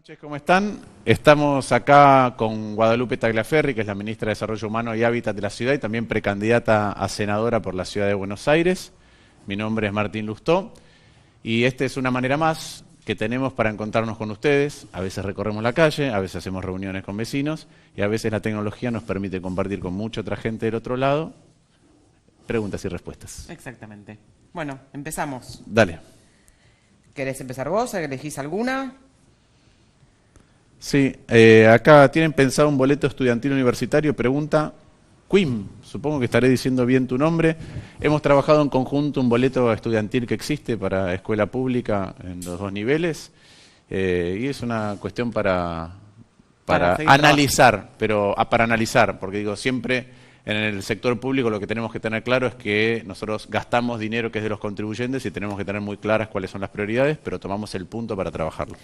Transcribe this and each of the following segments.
Buenas noches, ¿cómo están? Estamos acá con Guadalupe Tagliaferri, que es la ministra de Desarrollo Humano y Hábitat de la ciudad y también precandidata a senadora por la ciudad de Buenos Aires. Mi nombre es Martín Lustó y esta es una manera más que tenemos para encontrarnos con ustedes. A veces recorremos la calle, a veces hacemos reuniones con vecinos y a veces la tecnología nos permite compartir con mucha otra gente del otro lado preguntas y respuestas. Exactamente. Bueno, empezamos. Dale. ¿Querés empezar vos? ¿Elegís alguna? Sí, acá tienen pensado un boleto estudiantil universitario, pregunta Quim, supongo que estaré diciendo bien tu nombre. Hemos trabajado en conjunto un boleto estudiantil que existe para escuela pública en los dos niveles y es una cuestión para analizar, para analizar, porque digo, siempre en el sector público lo que tenemos que tener claro es que nosotros gastamos dinero que es de los contribuyentes y tenemos que tener muy claras cuáles son las prioridades, pero tomamos el punto para trabajarlo.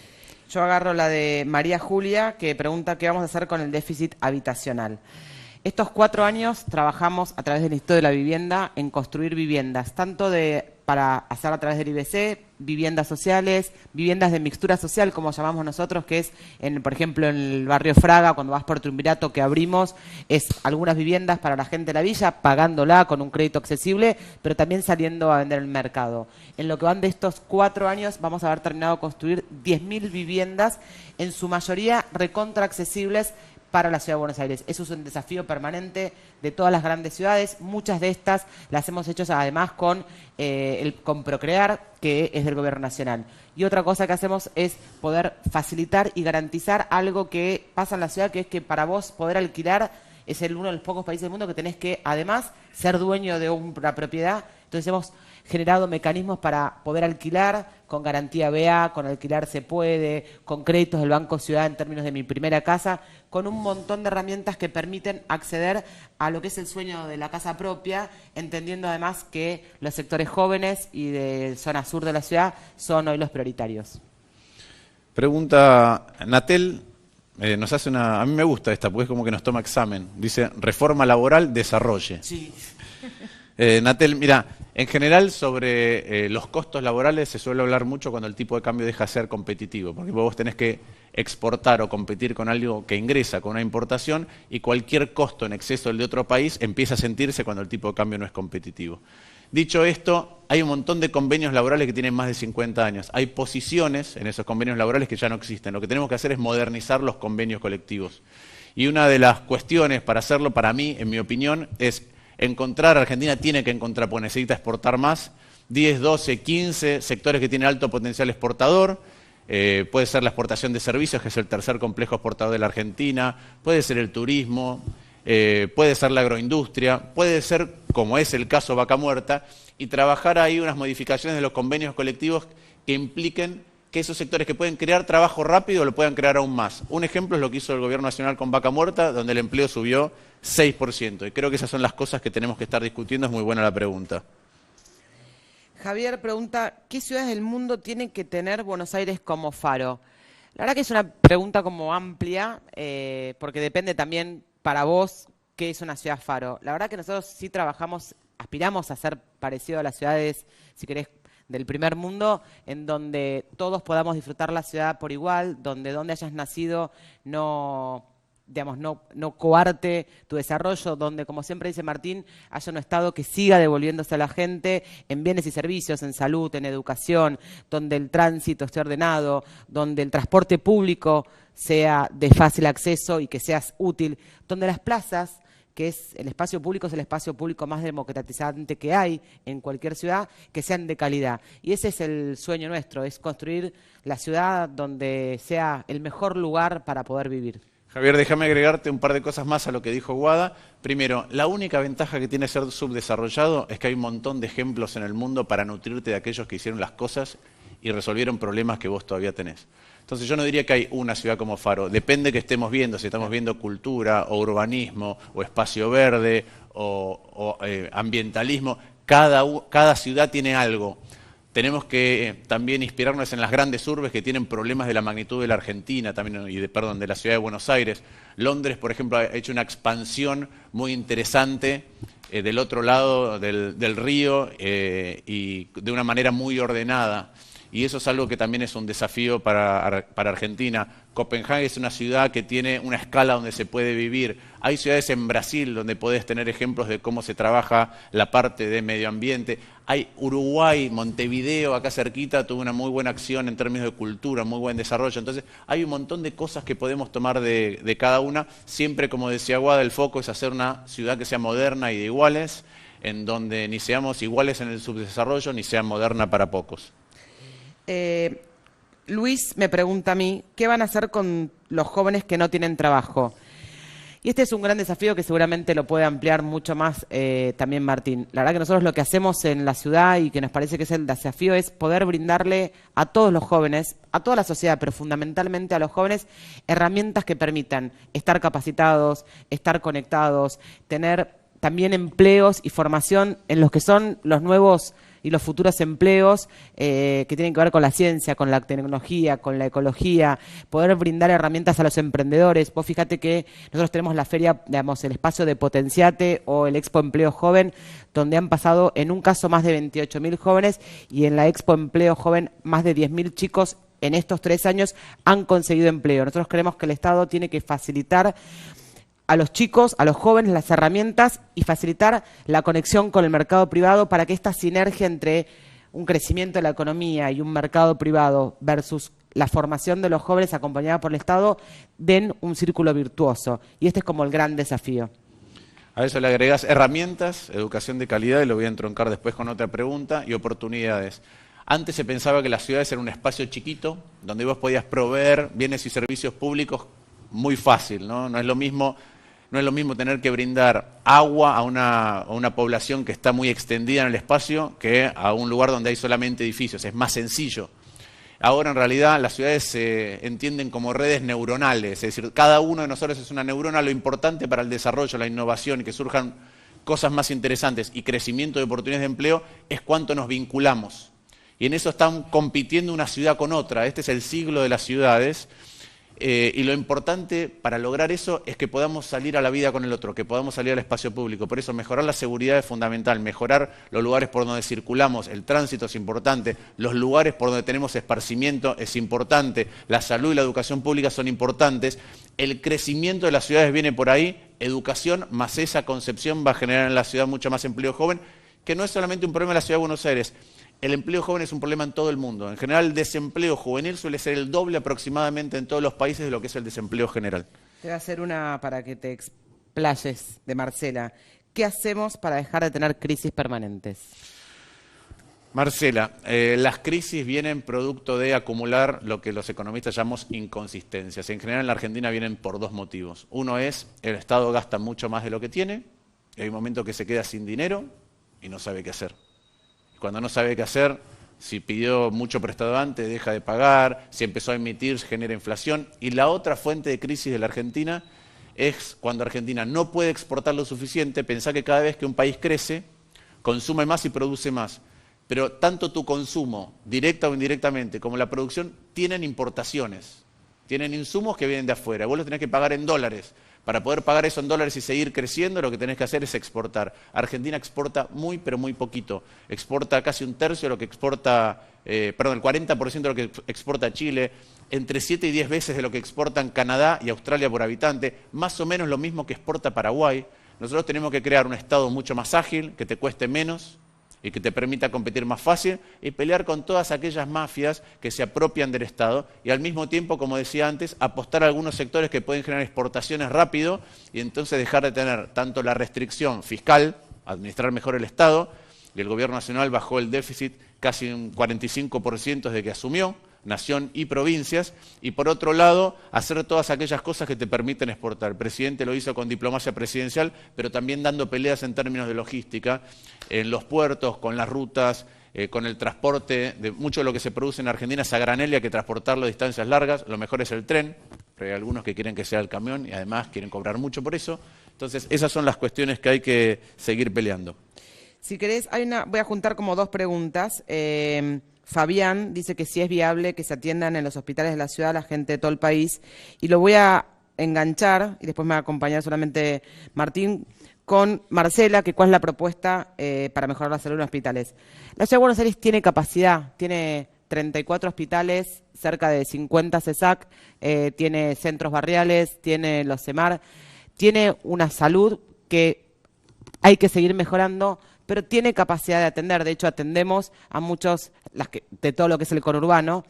Yo agarro la de María Julia, que pregunta qué vamos a hacer con el déficit habitacional. Estos 4 años trabajamos a través del Instituto de la Vivienda en construir viviendas, tanto para hacer a través del IBC, viviendas sociales, viviendas de mixtura social, como llamamos nosotros, que es, por ejemplo, en el barrio Fraga, cuando vas por Triunvirato, que abrimos, es algunas viviendas para la gente de la villa, pagándola con un crédito accesible, pero también saliendo a vender en el mercado. En lo que van de estos 4 años vamos a haber terminado de construir 10.000 viviendas, en su mayoría recontra accesibles, para la Ciudad de Buenos Aires. Eso es un desafío permanente de todas las grandes ciudades. Muchas de estas las hemos hecho además con Procrear, que es del Gobierno Nacional. Y otra cosa que hacemos es poder facilitar y garantizar algo que pasa en la ciudad, que es que para vos poder alquilar es uno de los pocos países del mundo que tenés que, además, ser dueño de una propiedad. Entonces hemos generado mecanismos para poder alquilar con garantía BA, con alquilar se puede, con créditos del Banco Ciudad en términos de mi primera casa, con un montón de herramientas que permiten acceder a lo que es el sueño de la casa propia, entendiendo además que los sectores jóvenes y de zona sur de la ciudad son hoy los prioritarios. Pregunta Natel. Nos hace a mí me gusta esta, porque es como que nos toma examen. Dice, reforma laboral, desarrolle. Sí. Natel, mira, en general sobre los costos laborales se suele hablar mucho cuando el tipo de cambio deja de ser competitivo, porque vos tenés que exportar o competir con algo que ingresa, con una importación, y cualquier costo en exceso del de otro país empieza a sentirse cuando el tipo de cambio no es competitivo. Dicho esto, hay un montón de convenios laborales que tienen más de 50 años. Hay posiciones en esos convenios laborales que ya no existen. Lo que tenemos que hacer es modernizar los convenios colectivos. Y una de las cuestiones para hacerlo, para mí, en mi opinión, es Argentina tiene que encontrar, porque necesita exportar más, 10, 12, 15 sectores que tienen alto potencial exportador. Puede ser la exportación de servicios, que es el tercer complejo exportador de la Argentina. Puede ser el turismo. Puede ser la agroindustria, puede ser, como es el caso Vaca Muerta, y trabajar ahí unas modificaciones de los convenios colectivos que impliquen que esos sectores que pueden crear trabajo rápido lo puedan crear aún más. Un ejemplo es lo que hizo el Gobierno Nacional con Vaca Muerta, donde el empleo subió 6%. Y creo que esas son las cosas que tenemos que estar discutiendo. Es muy buena la pregunta. Javier pregunta, ¿qué ciudades del mundo tienen que tener Buenos Aires como faro? La verdad que es una pregunta como amplia, porque depende también para vos qué es una ciudad faro. La verdad que nosotros sí aspiramos a ser parecido a las ciudades, si querés, del primer mundo, en donde todos podamos disfrutar la ciudad por igual, donde hayas nacido no coarte tu desarrollo, donde, como siempre dice Martín, haya un Estado que siga devolviéndose a la gente en bienes y servicios, en salud, en educación, donde el tránsito esté ordenado, donde el transporte público sea de fácil acceso y que seas útil, donde las plazas, que es el espacio público más democratizante que hay en cualquier ciudad, que sean de calidad. Y ese es el sueño nuestro, es construir la ciudad donde sea el mejor lugar para poder vivir. Javier, déjame agregarte un par de cosas más a lo que dijo Guada. Primero, la única ventaja que tiene ser subdesarrollado es que hay un montón de ejemplos en el mundo para nutrirte de aquellos que hicieron las cosas y resolvieron problemas que vos todavía tenés. Entonces yo no diría que hay una ciudad como faro, depende que estemos viendo, si estamos viendo cultura o urbanismo o espacio verde o ambientalismo, cada ciudad tiene algo. Tenemos que también inspirarnos en las grandes urbes que tienen problemas de la magnitud de la Argentina también, de la ciudad de Buenos Aires. Londres, por ejemplo, ha hecho una expansión muy interesante del otro lado del río y de una manera muy ordenada. y eso es algo que también es un desafío para Argentina. Copenhague es una ciudad que tiene una escala donde se puede vivir. Hay ciudades en Brasil donde podés tener ejemplos de cómo se trabaja la parte de medio ambiente. Hay Uruguay, Montevideo, acá cerquita, tuvo una muy buena acción en términos de cultura, muy buen desarrollo. Entonces, hay un montón de cosas que podemos tomar de cada una. Siempre, como decía Guada, el foco es hacer una ciudad que sea moderna y de iguales, en donde ni seamos iguales en el subdesarrollo, ni sea moderna para pocos. Luis me pregunta a mí, ¿qué van a hacer con los jóvenes que no tienen trabajo? Y este es un gran desafío que seguramente lo puede ampliar mucho más también Martín. La verdad que nosotros lo que hacemos en la ciudad y que nos parece que es el desafío es poder brindarle a todos los jóvenes, a toda la sociedad, pero fundamentalmente a los jóvenes, herramientas que permitan estar capacitados, estar conectados, tener también empleos y formación en los que son los nuevos y los futuros empleos que tienen que ver con la ciencia, con la tecnología, con la ecología, poder brindar herramientas a los emprendedores. Vos fíjate que nosotros tenemos la feria, digamos, el espacio de Potenciate o el Expo Empleo Joven, donde han pasado en un caso más de 28.000 jóvenes y en la Expo Empleo Joven más de 10.000 chicos en estos 3 años han conseguido empleo. Nosotros creemos que el Estado tiene que facilitar a los chicos, a los jóvenes, las herramientas y facilitar la conexión con el mercado privado para que esta sinergia entre un crecimiento de la economía y un mercado privado versus la formación de los jóvenes acompañada por el Estado den un círculo virtuoso. Y este es como el gran desafío. A eso le agregás herramientas, educación de calidad, y lo voy a entroncar después con otra pregunta, y oportunidades. Antes se pensaba que las ciudades eran un espacio chiquito, donde vos podías proveer bienes y servicios públicos muy fácil, ¿no? No es lo mismo tener que brindar agua a una población que está muy extendida en el espacio que a un lugar donde hay solamente edificios. Es más sencillo. Ahora, en realidad, las ciudades se entienden como redes neuronales. Es decir, cada uno de nosotros es una neurona. Lo importante para el desarrollo, la innovación y que surjan cosas más interesantes y crecimiento de oportunidades de empleo es cuánto nos vinculamos. Y en eso están compitiendo una ciudad con otra. Este es el siglo de las ciudades. Y lo importante para lograr eso es que podamos salir a la vida con el otro, que podamos salir al espacio público. Por eso mejorar la seguridad es fundamental, mejorar los lugares por donde circulamos, el tránsito es importante, los lugares por donde tenemos esparcimiento es importante, la salud y la educación pública son importantes, el crecimiento de las ciudades viene por ahí, educación más esa concepción va a generar en la ciudad mucho más empleo joven, que no es solamente un problema de la ciudad de Buenos Aires. El empleo joven es un problema en todo el mundo. En general, el desempleo juvenil suele ser el doble aproximadamente en todos los países de lo que es el desempleo general. Te voy a hacer una para que te explayes de Marcela. ¿Qué hacemos para dejar de tener crisis permanentes? Marcela, las crisis vienen producto de acumular lo que los economistas llamamos inconsistencias. En general, en la Argentina vienen por 2 motivos. Uno es, el Estado gasta mucho más de lo que tiene, y hay un momento que se queda sin dinero y no sabe qué hacer. Cuando no sabe qué hacer, si pidió mucho prestado antes, deja de pagar, si empezó a emitir, genera inflación. Y la otra fuente de crisis de la Argentina es cuando Argentina no puede exportar lo suficiente. Pensá que cada vez que un país crece, consume más y produce más. Pero tanto tu consumo, directa o indirectamente, como la producción, tienen importaciones. Tienen insumos que vienen de afuera. Vos los tenés que pagar en dólares. Para poder pagar eso en dólares y seguir creciendo, lo que tenés que hacer es exportar. Argentina exporta muy, pero muy poquito. Exporta casi 1/3 de lo que exporta, el 40% de lo que exporta Chile, entre 7 y 10 veces de lo que exportan Canadá y Australia por habitante, más o menos lo mismo que exporta Paraguay. Nosotros tenemos que crear un Estado mucho más ágil, que te cueste menos y que te permita competir más fácil y pelear con todas aquellas mafias que se apropian del Estado y al mismo tiempo, como decía antes, apostar a algunos sectores que pueden generar exportaciones rápido y entonces dejar de tener tanto la restricción fiscal, administrar mejor el Estado, y el Gobierno Nacional bajó el déficit casi un 45% desde que asumió, nación y provincias, y por otro lado, hacer todas aquellas cosas que te permiten exportar. El presidente lo hizo con diplomacia presidencial, pero también dando peleas en términos de logística, en los puertos, con las rutas, con el transporte. De mucho de lo que se produce en Argentina es a granel y hay que transportarlo a distancias largas. Lo mejor es el tren, pero hay algunos que quieren que sea el camión y además quieren cobrar mucho por eso. Entonces, esas son las cuestiones que hay que seguir peleando. Si querés, voy a juntar como 2 preguntas. Fabián dice que sí es viable que se atiendan en los hospitales de la ciudad la gente de todo el país. Y lo voy a enganchar, y después me va a acompañar solamente Martín, con Marcela, que cuál es la propuesta para mejorar la salud en los hospitales. La ciudad de Buenos Aires tiene capacidad, tiene 34 hospitales, cerca de 50 CESAC, tiene centros barriales, tiene los CEMAR, tiene una salud que hay que seguir mejorando, pero tiene capacidad de atender. De hecho, atendemos a muchos de todo lo que es el conurbano,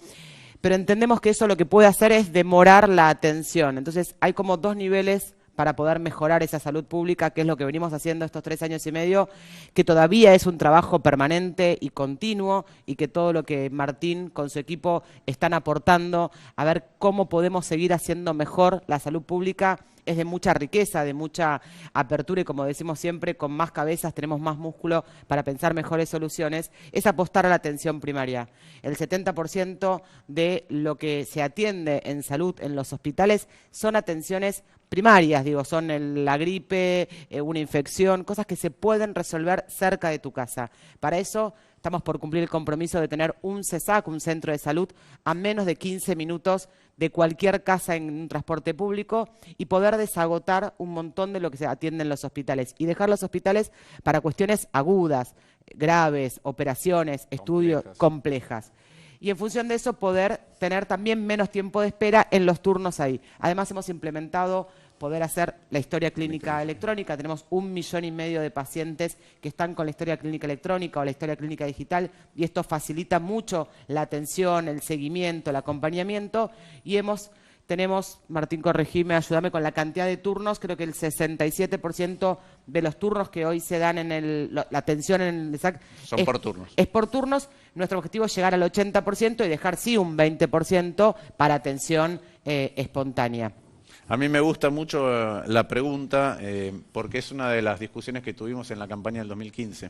pero entendemos que eso lo que puede hacer es demorar la atención. Entonces, hay como dos niveles para poder mejorar esa salud pública, que es lo que venimos haciendo estos 3 años y medio, que todavía es un trabajo permanente y continuo, y que todo lo que Martín con su equipo están aportando a ver cómo podemos seguir haciendo mejor la salud pública es de mucha riqueza, de mucha apertura, y como decimos siempre, con más cabezas tenemos más músculo para pensar mejores soluciones, es apostar a la atención primaria. El 70% de lo que se atiende en salud en los hospitales son atenciones primarias, digo, son la gripe, una infección, cosas que se pueden resolver cerca de tu casa. Para eso estamos por cumplir el compromiso de tener un CESAC, un centro de salud, a menos de 15 minutos de cualquier casa en un transporte público, y poder desagotar un montón de lo que se atiende en los hospitales y dejar los hospitales para cuestiones agudas, graves, operaciones, estudios complejas. Y en función de eso poder tener también menos tiempo de espera en los turnos ahí. Además hemos implementado poder hacer la historia clínica electrónica. Tenemos 1,5 millones de pacientes que están con la historia clínica electrónica o la historia clínica digital, y esto facilita mucho la atención, el seguimiento, el acompañamiento, y tenemos, Martín, corregime, ayúdame con la cantidad de turnos, creo que el 67% de los turnos que hoy se dan en la atención en el SAC son por turnos. Es por turnos. Nuestro objetivo es llegar al 80% y dejar sí un 20% para atención espontánea. A mí me gusta mucho la pregunta porque es una de las discusiones que tuvimos en la campaña del 2015,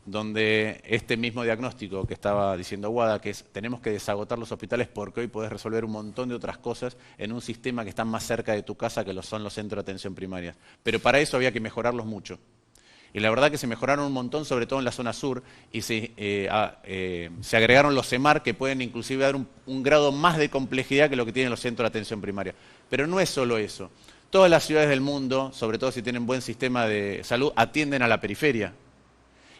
donde este mismo diagnóstico que estaba diciendo Guada, que es tenemos que desagotar los hospitales porque hoy podés resolver un montón de otras cosas en un sistema que está más cerca de tu casa que lo son los centros de atención primarias. Pero para eso había que mejorarlos mucho. Y la verdad que se mejoraron un montón, sobre todo en la zona sur, y se agregaron los CEMAR, que pueden inclusive dar un grado más de complejidad que lo que tienen los centros de atención primaria. Pero no es solo eso. Todas las ciudades del mundo, sobre todo si tienen buen sistema de salud, atienden a la periferia.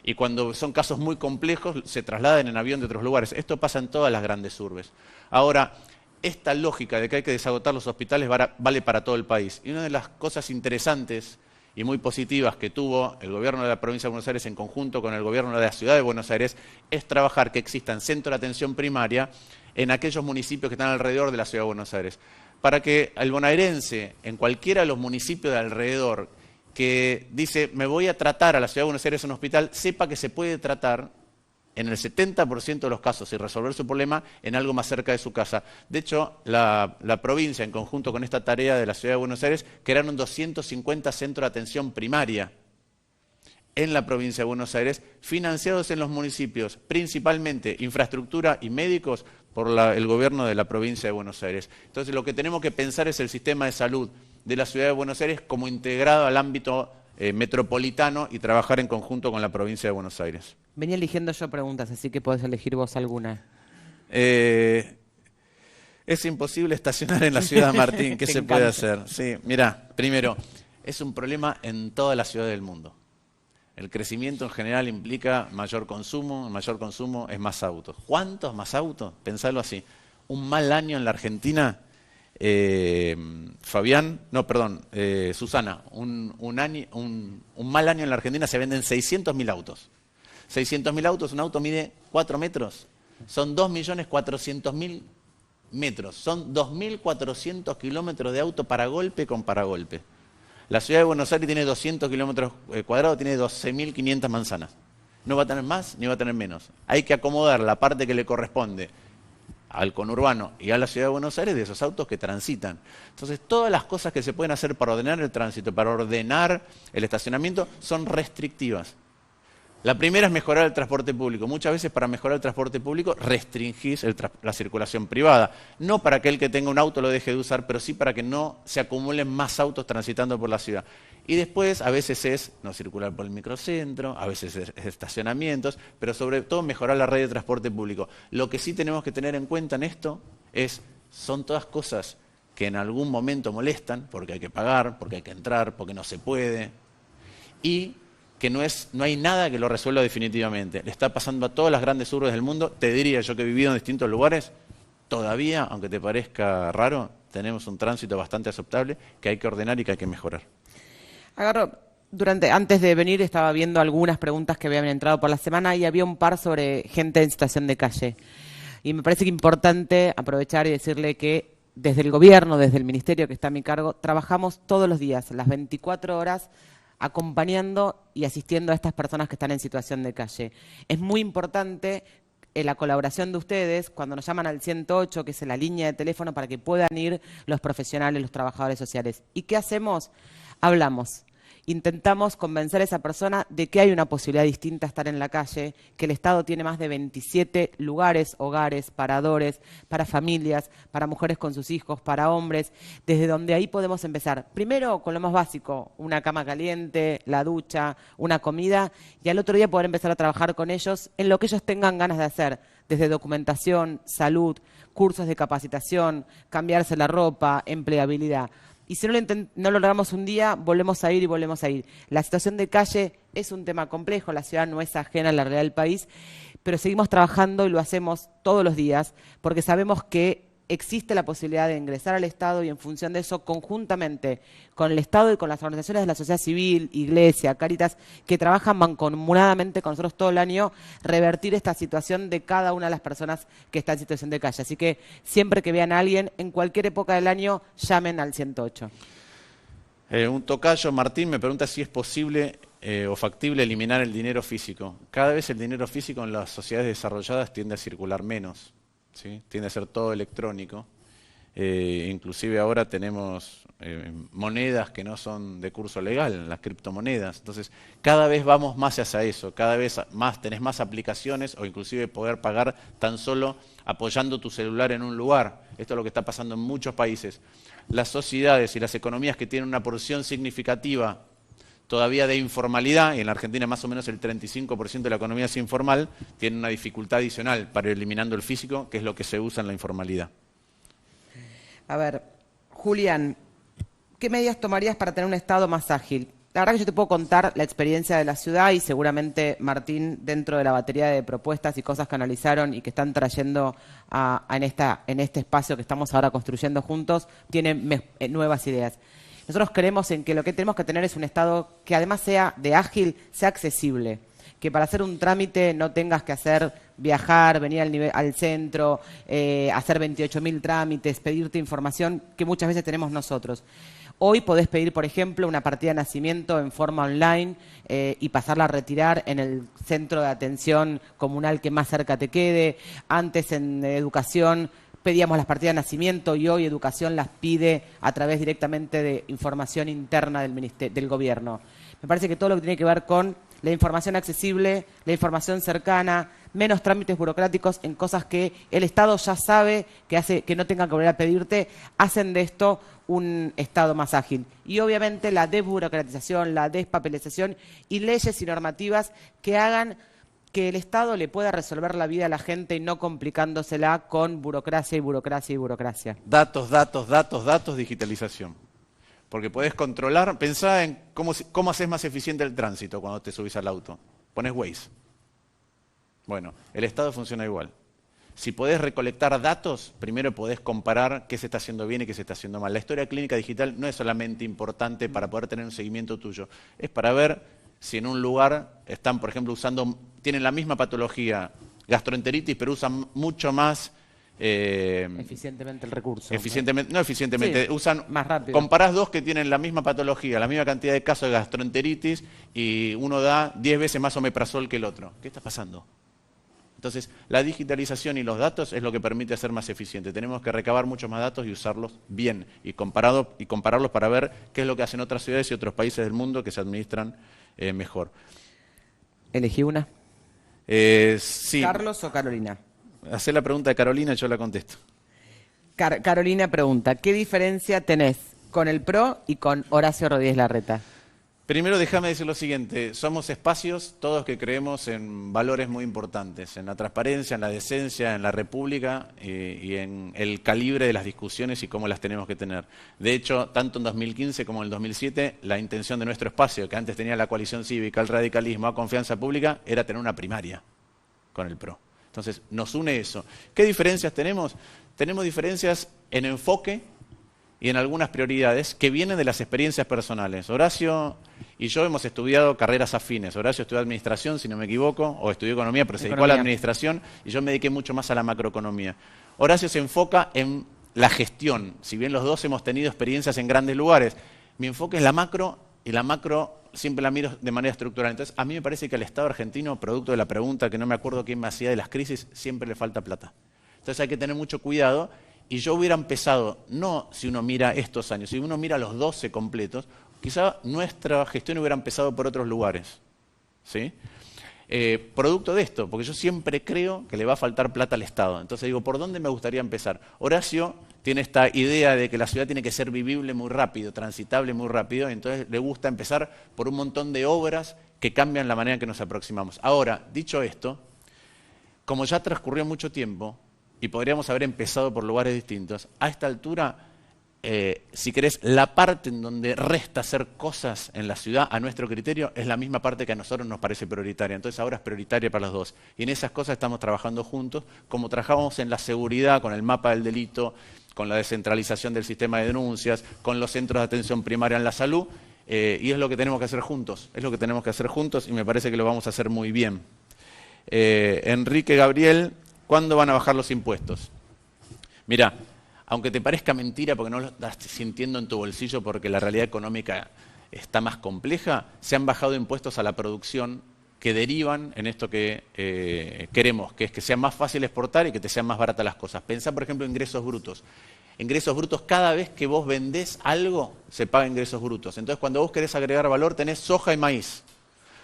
Y cuando son casos muy complejos, se trasladan en avión de otros lugares. Esto pasa en todas las grandes urbes. Ahora, esta lógica de que hay que desagotar los hospitales vale para todo el país. Y una de las cosas interesantes y muy positivas que tuvo el gobierno de la provincia de Buenos Aires en conjunto con el gobierno de la ciudad de Buenos Aires es trabajar que existan centros de atención primaria en aquellos municipios que están alrededor de la ciudad de Buenos Aires, para que el bonaerense en cualquiera de los municipios de alrededor que dice me voy a tratar a la ciudad de Buenos Aires en un hospital, sepa que se puede tratar en el 70% de los casos y resolver su problema en algo más cerca de su casa. De hecho, la provincia, en conjunto con esta tarea de la Ciudad de Buenos Aires, crearon 250 centros de atención primaria en la provincia de Buenos Aires, financiados en los municipios, principalmente infraestructura y médicos, por el gobierno de la provincia de Buenos Aires. Entonces, lo que tenemos que pensar es el sistema de salud de la Ciudad de Buenos Aires como integrado al ámbito metropolitano y trabajar en conjunto con la provincia de Buenos Aires. Venía eligiendo yo preguntas, así que podés elegir vos alguna. Es imposible estacionar en la ciudad, Martín. ¿Qué se puede hacer? Sí, mirá, primero, es un problema en toda la ciudad del mundo. El crecimiento en general implica mayor consumo es más autos. ¿Cuántos más autos? Pensalo así. Un mal año en la Argentina, Susana, un mal año en la Argentina se venden 600.000 autos. 600.000 autos, un auto mide 4 metros, son 2.400.000 metros, son 2.400 kilómetros de auto para golpe con paragolpe. La ciudad de Buenos Aires tiene 200 kilómetros cuadrados, tiene 12.500 manzanas. No va a tener más ni va a tener menos. Hay que acomodar la parte que le corresponde al conurbano y a la ciudad de Buenos Aires de esos autos que transitan. Entonces, todas las cosas que se pueden hacer para ordenar el tránsito, para ordenar el estacionamiento, son restrictivas. La primera es mejorar el transporte público. Muchas veces para mejorar el transporte público restringís la circulación privada. No para que el que tenga un auto lo deje de usar, pero sí para que no se acumulen más autos transitando por la ciudad. Y después a veces es no circular por el microcentro, a veces es estacionamientos, pero sobre todo mejorar la red de transporte público. Lo que sí tenemos que tener en cuenta en esto son todas cosas que en algún momento molestan, porque hay que pagar, porque hay que entrar, porque no se puede. Y que no hay nada que lo resuelva definitivamente. Le está pasando a todas las grandes urbes del mundo. Te diría yo que he vivido en distintos lugares, todavía, aunque te parezca raro, tenemos un tránsito bastante aceptable que hay que ordenar y que hay que mejorar. Agarro, antes de venir estaba viendo algunas preguntas que habían entrado por la semana y había un par sobre gente en situación de calle. Y me parece que es importante aprovechar y decirle que desde el gobierno, desde el ministerio que está a mi cargo, trabajamos todos los días, las 24 horas, acompañando y asistiendo a estas personas que están en situación de calle. Es muy importante la colaboración de ustedes cuando nos llaman al 108, que es la línea de teléfono, para que puedan ir los profesionales, los trabajadores sociales. ¿Y qué hacemos? Hablamos. Intentamos convencer a esa persona de que hay una posibilidad distinta a estar en la calle, que el Estado tiene más de 27 lugares, hogares, paradores, para familias, para mujeres con sus hijos, para hombres, desde donde ahí podemos empezar. Primero con lo más básico, una cama caliente, la ducha, una comida, y al otro día poder empezar a trabajar con ellos en lo que ellos tengan ganas de hacer, desde documentación, salud, cursos de capacitación, cambiarse la ropa, empleabilidad. Y si no lo logramos un día, volvemos a ir y volvemos a ir. La situación de calle es un tema complejo, la ciudad no es ajena a la realidad del país, pero seguimos trabajando y lo hacemos todos los días porque sabemos que existe la posibilidad de ingresar al Estado y en función de eso, conjuntamente con el Estado y con las organizaciones de la sociedad civil, Iglesia, Cáritas, que trabajan mancomunadamente con nosotros todo el año, revertir esta situación de cada una de las personas que está en situación de calle. Así que siempre que vean a alguien, en cualquier época del año, llamen al 108. Un tocayo, Martín, me pregunta si es posible o factible eliminar el dinero físico. Cada vez el dinero físico en las sociedades desarrolladas tiende a circular menos. ¿Sí? Tiende a ser todo electrónico, inclusive ahora tenemos monedas que no son de curso legal, las criptomonedas, entonces cada vez vamos más hacia eso, cada vez más tenés más aplicaciones o inclusive poder pagar tan solo apoyando tu celular en un lugar. Esto es lo que está pasando en muchos países. Las sociedades y las economías que tienen una porción significativa todavía de informalidad, y en la Argentina más o menos el 35% de la economía es informal, tiene una dificultad adicional para ir eliminando el físico, que es lo que se usa en la informalidad. A ver, Julián, ¿qué medidas tomarías para tener un Estado más ágil? La verdad que yo te puedo contar la experiencia de la ciudad y seguramente Martín, dentro de la batería de propuestas y cosas que analizaron y que están trayendo en este espacio que estamos ahora construyendo juntos, tiene nuevas ideas. Nosotros creemos en que lo que tenemos que tener es un Estado que además sea de ágil, sea accesible. Que para hacer un trámite no tengas que viajar, venir al centro, hacer 28.000 trámites, pedirte información que muchas veces tenemos nosotros. Hoy podés pedir, por ejemplo, una partida de nacimiento en forma online y pasarla a retirar en el centro de atención comunal que más cerca te quede. Antes en educación pedíamos las partidas de nacimiento y hoy Educación las pide a través directamente de información interna del gobierno. Me parece que todo lo que tiene que ver con la información accesible, la información cercana, menos trámites burocráticos en cosas que el Estado ya sabe que hace que no tengan que volver a pedirte, hacen de esto un Estado más ágil. Y obviamente la desburocratización, la despapelización y leyes y normativas que hagan que el Estado le pueda resolver la vida a la gente y no complicándosela con burocracia y burocracia y burocracia. Datos, datos, datos, datos, digitalización. Porque podés controlar, pensá en cómo haces más eficiente el tránsito cuando te subís al auto. Pones Waze. Bueno, el Estado funciona igual. Si podés recolectar datos, primero podés comparar qué se está haciendo bien y qué se está haciendo mal. La historia clínica digital no es solamente importante para poder tener un seguimiento tuyo, es para ver si en un lugar están, por ejemplo, tienen la misma patología, gastroenteritis, pero usan mucho más eficientemente el recurso. No eficientemente, sí, usan más rápido. Comparás dos que tienen la misma patología, la misma cantidad de casos de gastroenteritis y uno da 10 veces más omeprazol que el otro. ¿Qué está pasando? Entonces, la digitalización y los datos es lo que permite ser más eficiente. Tenemos que recabar muchos más datos y usarlos bien y compararlos para ver qué es lo que hacen otras ciudades y otros países del mundo que se administran mejor. ¿Elegí una? Sí. ¿Carlos o Carolina? Hacé la pregunta de Carolina y yo la contesto. Carolina pregunta, ¿qué diferencia tenés con el PRO y con Horacio Rodríguez Larreta? Primero, déjame decir lo siguiente, somos espacios todos que creemos en valores muy importantes, en la transparencia, en la decencia, en la república y en el calibre de las discusiones y cómo las tenemos que tener. De hecho, tanto en 2015 como en el 2007, la intención de nuestro espacio, que antes tenía la coalición cívica, el radicalismo, a confianza pública, era tener una primaria con el PRO. Entonces, nos une eso. ¿Qué diferencias tenemos? Tenemos diferencias en enfoque y en algunas prioridades que vienen de las experiencias personales. Horacio y yo hemos estudiado carreras afines. Horacio estudió administración, si no me equivoco, o estudió economía, pero se dedicó a la administración, y yo me dediqué mucho más a la macroeconomía. Horacio se enfoca en la gestión, si bien los dos hemos tenido experiencias en grandes lugares. Mi enfoque es la macro, y la macro siempre la miro de manera estructural. Entonces, a mí me parece que al Estado argentino, producto de la pregunta que no me acuerdo quién me hacía de las crisis, siempre le falta plata. Entonces hay que tener mucho cuidado. Y yo hubiera empezado, no si uno mira estos años, si uno mira los 12 completos, quizá nuestra gestión hubiera empezado por otros lugares, ¿sí? Producto de esto, porque yo siempre creo que le va a faltar plata al Estado. Entonces digo, ¿por dónde me gustaría empezar? Horacio tiene esta idea de que la ciudad tiene que ser vivible muy rápido, transitable muy rápido, entonces le gusta empezar por un montón de obras que cambian la manera en que nos aproximamos. Ahora, dicho esto, como ya transcurrió mucho tiempo, y podríamos haber empezado por lugares distintos, a esta altura, si querés, la parte en donde resta hacer cosas en la ciudad, a nuestro criterio, es la misma parte que a nosotros nos parece prioritaria. Entonces ahora es prioritaria para los dos. Y en esas cosas estamos trabajando juntos, como trabajamos en la seguridad, con el mapa del delito, con la descentralización del sistema de denuncias, con los centros de atención primaria en la salud, y es lo que tenemos que hacer juntos. Es lo que tenemos que hacer juntos y me parece que lo vamos a hacer muy bien. Enrique Gabriel, ¿cuándo van a bajar los impuestos? Mira, aunque te parezca mentira porque no lo estás sintiendo en tu bolsillo porque la realidad económica está más compleja, se han bajado impuestos a la producción que derivan en esto que queremos, que es que sea más fácil exportar y que te sean más baratas las cosas. Pensá, por ejemplo, en ingresos brutos. Ingresos brutos, cada vez que vos vendés algo, se paga ingresos brutos. Entonces, cuando vos querés agregar valor, tenés soja y maíz.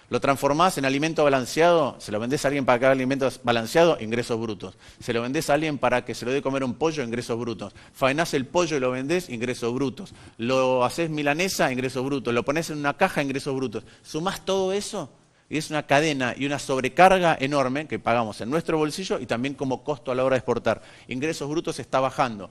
Lo transformás en alimento balanceado, se lo vendés a alguien para que haga alimento balanceado, ingresos brutos. Se lo vendés a alguien para que se lo dé comer un pollo, ingresos brutos. Faenás el pollo y lo vendés, ingresos brutos. Lo haces milanesa, ingresos brutos. Lo pones en una caja, ingresos brutos. Sumás todo eso y es una cadena y una sobrecarga enorme que pagamos en nuestro bolsillo y también como costo a la hora de exportar. Ingresos brutos está bajando.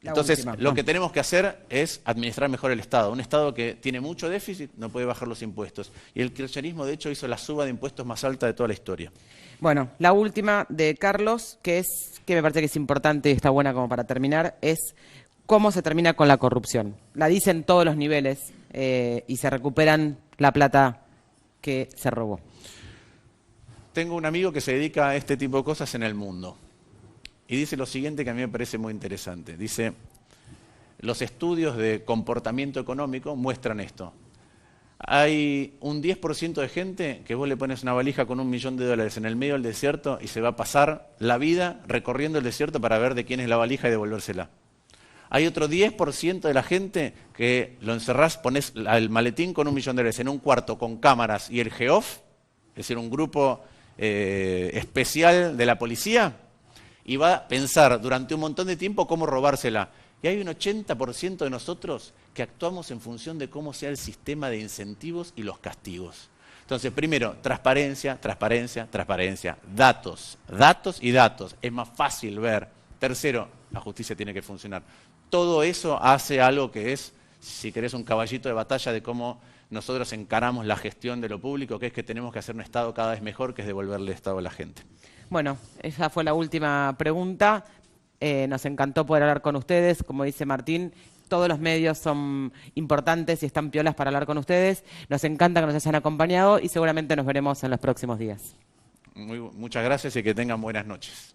Entonces, lo que tenemos que hacer es administrar mejor el Estado. Un Estado que tiene mucho déficit no puede bajar los impuestos. Y el kirchnerismo, de hecho, hizo la suba de impuestos más alta de toda la historia. Bueno, la última de Carlos, que me parece que es importante y está buena como para terminar, es cómo se termina con la corrupción. La dicen todos los niveles y se recuperan la plata que se robó. Tengo un amigo que se dedica a este tipo de cosas en el mundo. Y dice lo siguiente que a mí me parece muy interesante. Dice, los estudios de comportamiento económico muestran esto. Hay un 10% de gente que vos le pones una valija con $1 millón en el medio del desierto y se va a pasar la vida recorriendo el desierto para ver de quién es la valija y devolvérsela. Hay otro 10% de la gente que lo encerrás, pones el maletín con $1 millón en un cuarto con cámaras y el GEOF, es decir, un grupo especial de la policía, y va a pensar durante un montón de tiempo cómo robársela. Y hay un 80% de nosotros que actuamos en función de cómo sea el sistema de incentivos y los castigos. Entonces, primero, transparencia, transparencia, transparencia. Datos, datos y datos. Es más fácil ver. Tercero, la justicia tiene que funcionar. Todo eso hace algo que es, si querés, un caballito de batalla de cómo nosotros encaramos la gestión de lo público, que es que tenemos que hacer un Estado cada vez mejor, que es devolverle el Estado a la gente. Bueno, esa fue la última pregunta. Nos encantó poder hablar con ustedes. Como dice Martín, todos los medios son importantes y están piolas para hablar con ustedes. Nos encanta que nos hayan acompañado y seguramente nos veremos en los próximos días. Muchas gracias y que tengan buenas noches.